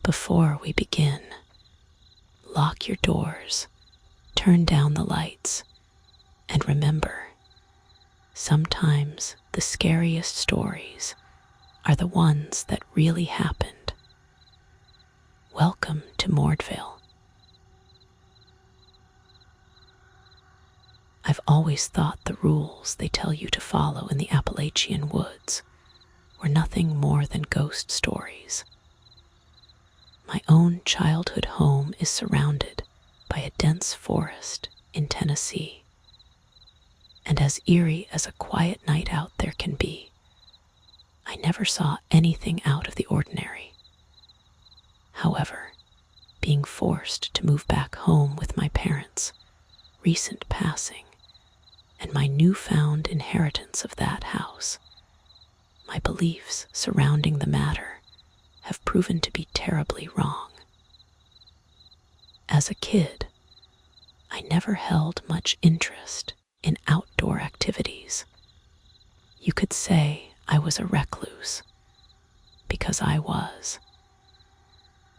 Before we begin, lock your doors, turn down the lights, and remember, sometimes the scariest stories are the ones that really happened. Welcome to Mordveil. I've always thought the rules they tell you to follow in the Appalachian woods were nothing more than ghost stories. My own childhood home is surrounded by a dense forest in Tennessee, and as eerie as a quiet night out there can be, I never saw anything out of the ordinary. However, being forced to move back home with my parents, recent passing, and my newfound inheritance of that house, my beliefs surrounding the matter have proven to be terribly wrong. As a kid, I never held much interest in outdoor activities. You could say I was a recluse, because I was,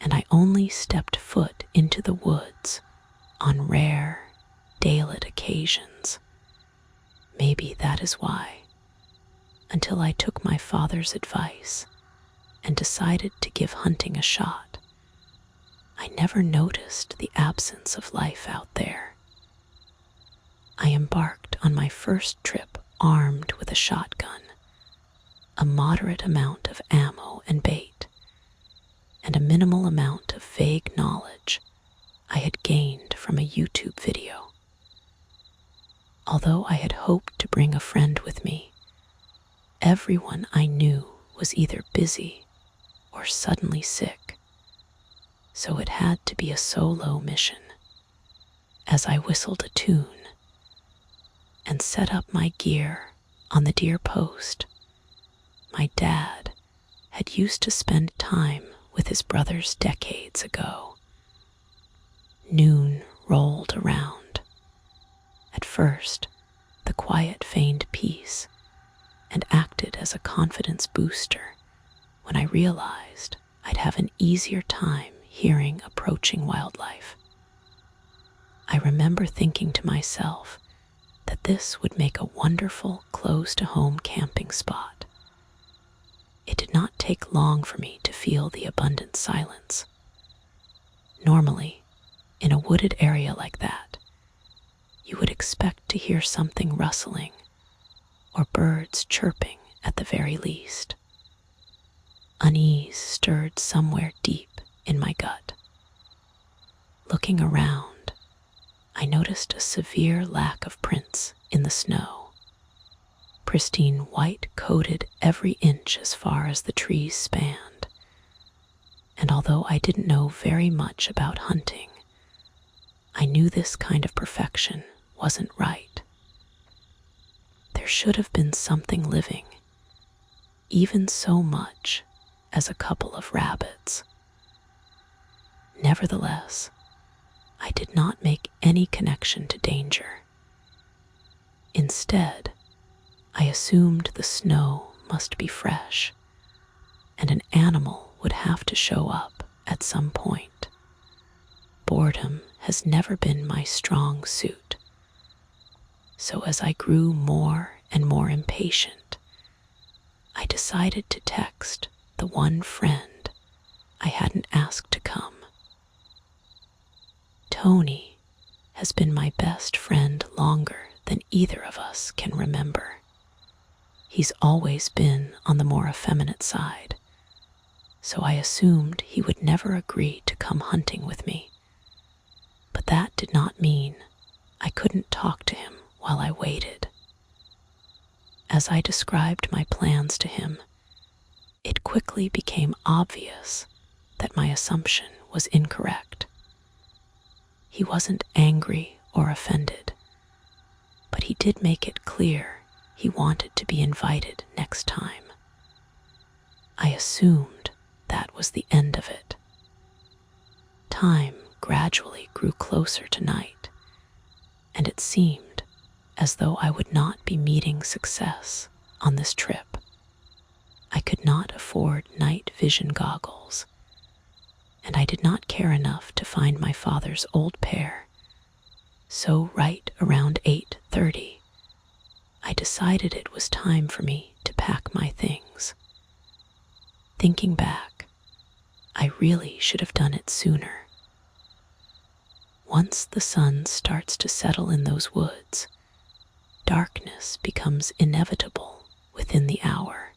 and I only stepped foot into the woods on rare, daylit occasions. Maybe that is why, until I took my father's advice and decided to give hunting a shot, I never noticed the absence of life out there. I embarked on my first trip armed with a shotgun, a moderate amount of ammo and bait, and a minimal amount of vague knowledge I had gained from a YouTube video. Although I had hoped to bring a friend with me, everyone I knew was either busy or suddenly sick, so it had to be a solo mission. As I whistled a tune and set up my gear on the deer post my dad had used to spend time with his brothers decades ago, noon rolled around. At first, the quiet feigned peace and acted as a confidence booster when I realized I'd have an easier time hearing approaching wildlife. I remember thinking to myself that this would make a wonderful close-to-home camping spot. It did not take long for me to feel the abundant silence. Normally, in a wooded area like that, you would expect to hear something rustling or birds chirping at the very least. Unease stirred somewhere deep in my gut. Looking around, I noticed a severe lack of prints in the snow. Pristine white coated every inch as far as the trees spanned, and although I didn't know very much about hunting, I knew this kind of perfection wasn't right. There should have been something living, even so much as a couple of rabbits. Nevertheless, I did not make any connection to danger. Instead, I assumed the snow must be fresh, and an animal would have to show up at some point. Boredom has never been my strong suit, so as I grew more and more impatient, I decided to text the one friend I hadn't asked to come. Tony has been my best friend longer than either of us can remember. He's always been on the more effeminate side, so I assumed he would never agree to come hunting with me. But that did not mean I couldn't talk to him while I waited. As I described my plans to him, it quickly became obvious that my assumption was incorrect. He wasn't angry or offended, but he did make it clear he wanted to be invited next time. I assumed that was the end of it. Time gradually grew closer to night, and it seemed as though I would not be meeting success on this trip. I could not afford night vision goggles, and I did not care enough to find my father's old pair. So right around 8:30, I decided it was time for me to pack my things. Thinking back, I really should have done it sooner. Once the sun starts to settle in those woods, darkness becomes inevitable within the hour.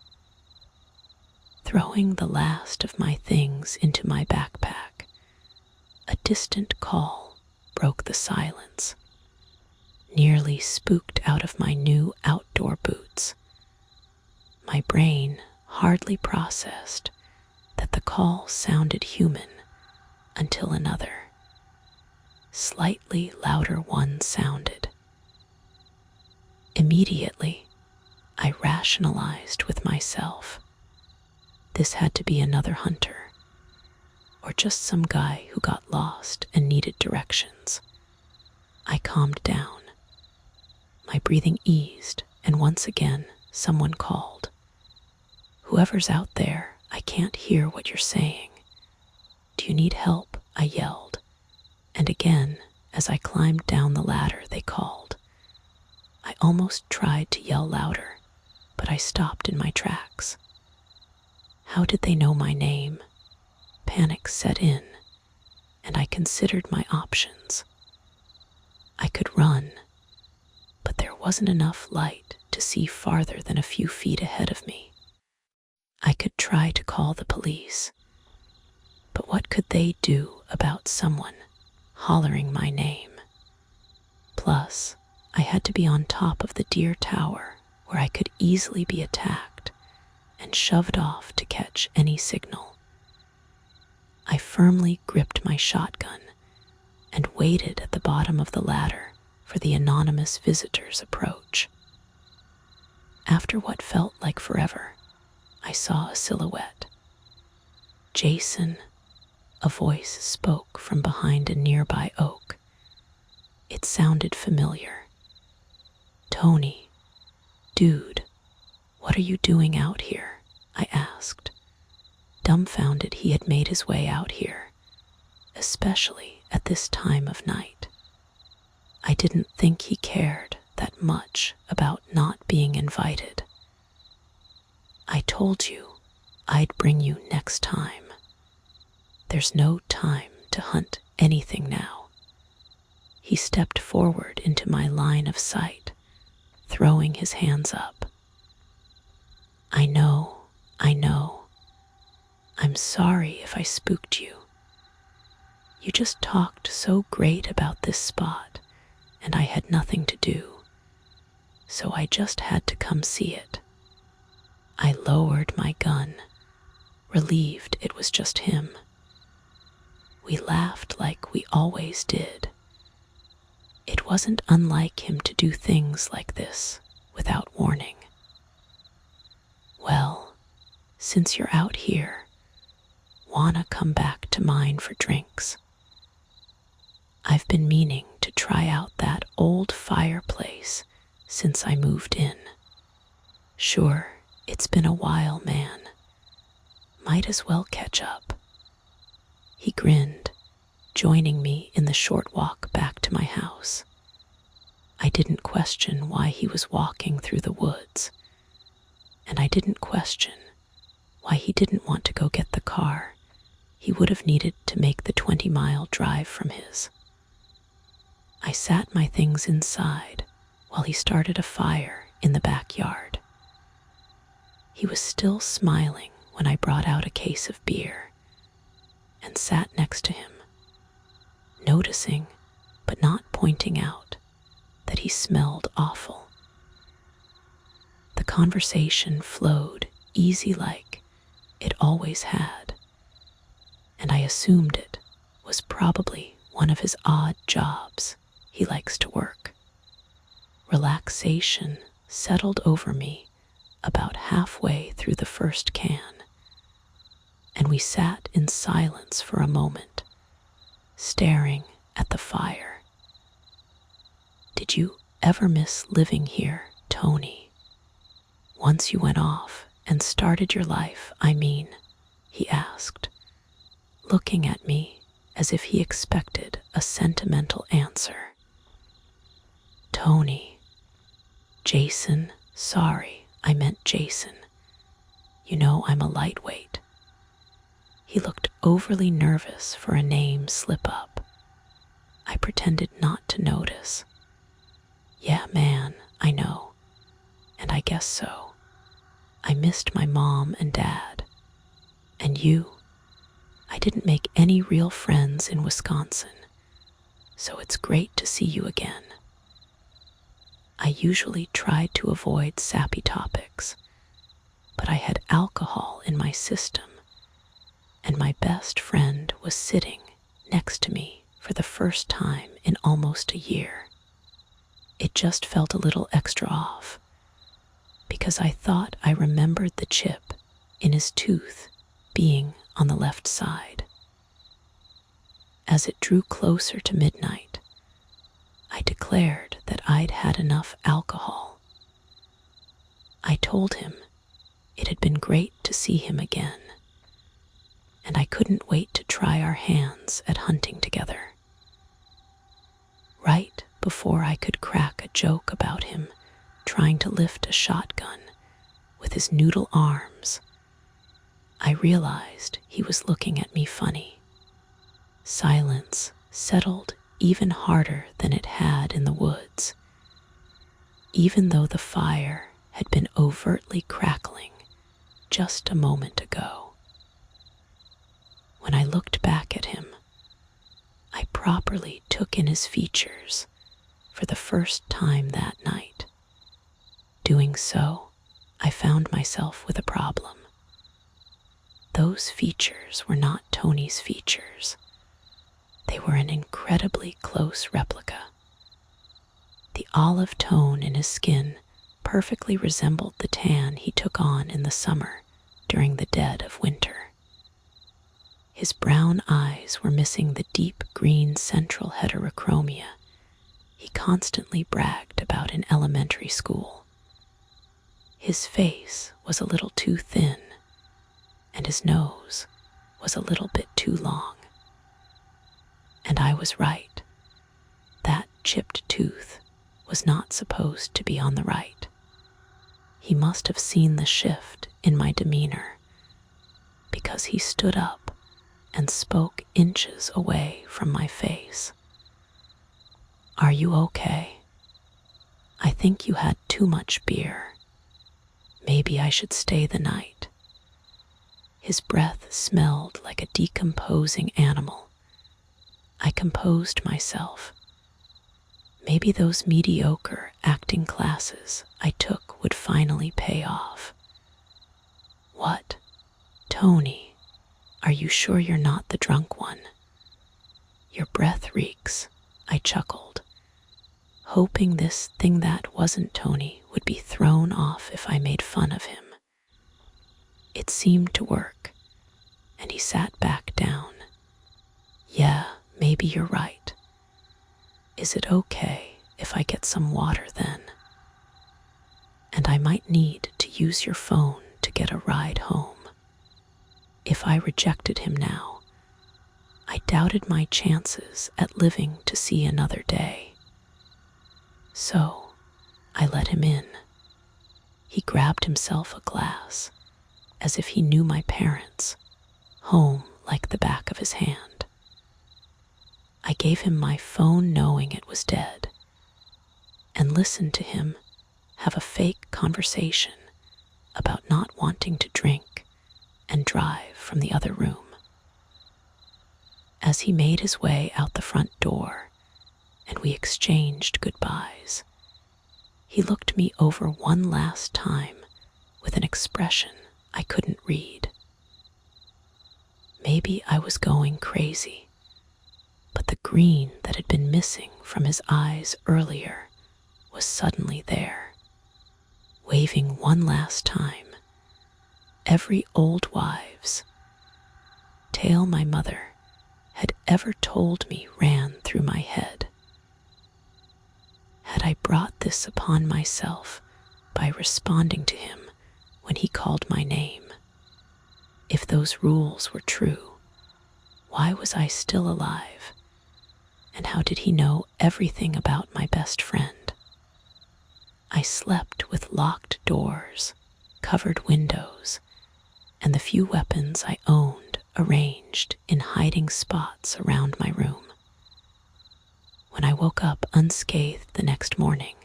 Throwing the last of my things into my backpack, a distant call broke the silence. Nearly spooked out of my new outdoor boots, my brain hardly processed that the call sounded human until another, slightly louder one sounded. Immediately, I rationalized with myself. This had to be another hunter, or just some guy who got lost and needed directions. I calmed down. My breathing eased, and once again, someone called. "Whoever's out there, I can't hear what you're saying. Do you need help?" I yelled. And again, as I climbed down the ladder, they called. I almost tried to yell louder, but I stopped in my tracks. How did they know my name? Panic set in, and I considered my options. I could run, but there wasn't enough light to see farther than a few feet ahead of me. I could try to call the police, but what could they do about someone hollering my name? Plus, I had to be on top of the deer tower where I could easily be attacked and shoved off to catch any signal. I firmly gripped my shotgun and waited at the bottom of the ladder for the anonymous visitor's approach. After what felt like forever, I saw a silhouette. "Jason," a voice spoke from behind a nearby oak. It sounded familiar. "Tony, dude, what are you doing out here?" I asked, dumbfounded he had made his way out here, especially at this time of night. I didn't think he cared that much about not being invited. "I told you I'd bring you next time. There's no time to hunt anything now." He stepped forward into my line of sight, throwing his hands up. I know. I'm sorry if I spooked you. You just talked so great about this spot, and I had nothing to do, so I just had to come see it." I lowered my gun, relieved it was just him. We laughed like we always did. It wasn't unlike him to do things like this without warning. "Well, since you're out here, wanna come back to mine for drinks? I've been meaning to try out that old fireplace since I moved in. Sure, it's been a while, man. Might as well catch up." He grinned, joining me in the short walk back to my house. I didn't question why he was walking through the woods, and I didn't question why he didn't want to go get the car he would have needed to make the 20-mile drive from his. I sat my things inside while he started a fire in the backyard. He was still smiling when I brought out a case of beer and sat next to him, noticing but not pointing out that he smelled awful. The conversation flowed easy like it always had, and I assumed it was probably one of his odd jobs he likes to work. Relaxation settled over me about halfway through the first can, and we sat in silence for a moment, staring at the fire. "Did you ever miss living here, Tony? Once you went off and started your life, I mean," he asked, looking at me as if he expected a sentimental answer. Tony. Jason, sorry, I meant Jason. You know I'm a lightweight. He looked overly nervous for a name slip-up. I pretended not to notice. Yeah, man, I know. And I guess so. I missed my mom and dad. And you? I didn't make any real friends in Wisconsin, so it's great to see you again. I usually tried to avoid sappy topics, but I had alcohol in my system, and my best friend was sitting next to me for the first time in almost a year. It just felt a little extra off, because I thought I remembered the chip in his tooth being on the left side. As it drew closer to midnight, I declared that I'd had enough alcohol. I told him it had been great to see him again, and I couldn't wait to try our hands at hunting together. Right before I could crack a joke about him trying to lift a shotgun with his noodle arms, I realized he was looking at me funny. Silence settled even harder than it had in the woods, even though the fire had been overtly crackling just a moment ago. When I looked back at him, I properly took in his features for the first time that night. Doing so, I found myself with a problem. Those features were not Tony's features. They were an incredibly close replica. The olive tone in his skin perfectly resembled the tan he took on in the summer during the dead of winter. His brown eyes were missing the deep green central heterochromia he constantly bragged about in elementary school. His face was a little too thin, and his nose was a little bit too long. And I was right. That chipped tooth was not supposed to be on the right. He must have seen the shift in my demeanor, because he stood up and spoke inches away from my face. Are you okay? I think you had too much beer. Maybe I should stay the night. His breath smelled like a decomposing animal. I composed myself. Maybe those mediocre acting classes I took would finally pay off. What? Tony, are you sure you're not the drunk one? Your breath reeks, I chuckled, hoping this thing that wasn't Tony would be thrown off if I made fun of him. It seemed to work, and he sat back down. Yeah, maybe you're right. Is it okay if I get some water then? And I might need to use your phone to get a ride home. If I rejected him now, I doubted my chances at living to see another day. So I let him in. He grabbed himself a glass, as if he knew my parents, home like the back of his hand. I gave him my phone knowing it was dead, and listened to him have a fake conversation about not wanting to drink and drive from the other room. As he made his way out the front door and we exchanged goodbyes, he looked me over one last time with an expression I couldn't read. Maybe I was going crazy, but the green that had been missing from his eyes earlier was suddenly there, waving one last time. Every old wives' tale my mother had ever told me ran through my head. Had I brought this upon myself by responding to him when he called my name? If those rules were true, Why was I still alive? And how did he know everything about my best friend? I slept with locked doors, covered windows, and the few weapons I owned arranged in hiding spots around my room. When I woke up unscathed the next morning,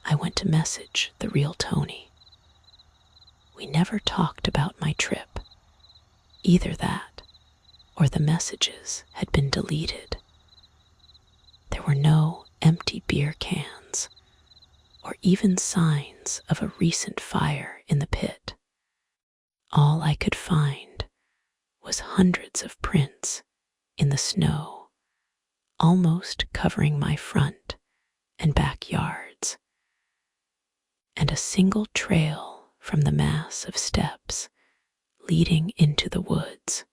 I went to message the real Tony. We never talked about my trip. Either that or the messages had been deleted. There were no empty beer cans or even signs of a recent fire in the pit. All I could find was hundreds of prints in the snow, almost covering my front and backyards, and a single trail from the mass of steps leading into the woods.